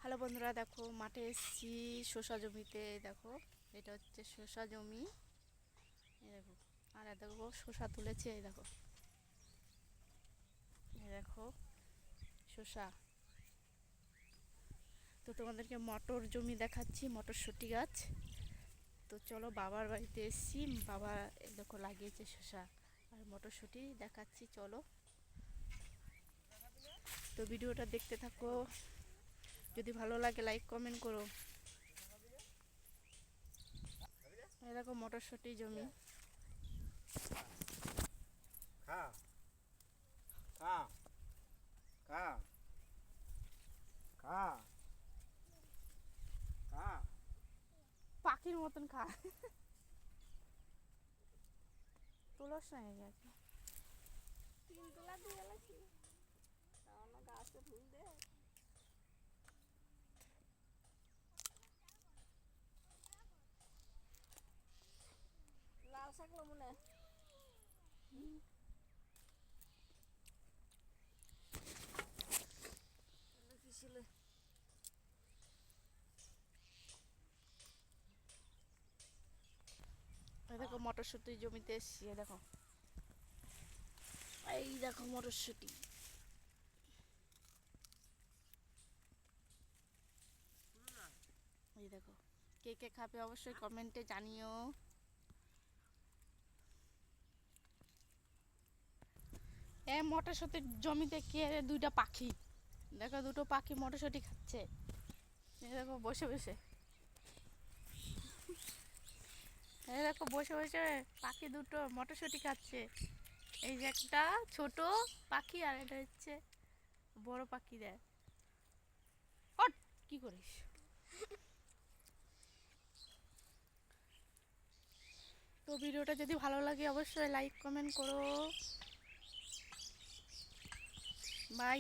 Hello বন্ধুরা, দেখো মাঠে এসেছি শসা জমিতে। দেখো এটা হচ্ছে শসা জমি। এই দেখো, আর দেখো শসা তুলেছে। এই দেখো, এই দেখো শসা। তো তোমাদেরকে মটর জমি দেখাচ্ছি, মটরশুঁটি গাছ। তো চলো, বাবার বাড়িতে এসেছি, বাবা এই দেখো লাগিয়েছে শসা আর মটরশুঁটি দেখাচ্ছি, চলো। তো ভিডিওটা দেখতে থাকো, যদি ভালো লাগে লাইক কমেন্ট করো। এই দেখো মটরশুঁটি জমি। খা খা খা খা খা। পাখির মতন খা। তুলস না গেছে তিন তোলা দিয়ে গেছি তাহলে গাছে ফুল দে। লাল শাক মনে ছিল। এই দেখো মটরশুঁটি জমিতে এসছি। এই দেখো, এই দেখো মটরশুঁটি। এই দেখো, কে কে খাবে অবশ্যই কমেন্টে জানিও। এই মটরশুঁটির জমিতে কে দুইটা পাখি, দেখো দুটো পাখি মটরশুঁটি খাচ্ছে। এই দেখো বসে বসে, এই দেখো বসে বসে পাখি দুটো মটরশুঁটি খাচ্ছে। এই যে একটা ছোট পাখি আর এটা হচ্ছে বড় পাখি। দেয় হট, কি করিস? তো ভিডিওটা যদি ভালো লাগে অবশ্যই লাইক কমেন্ট করো। বাই।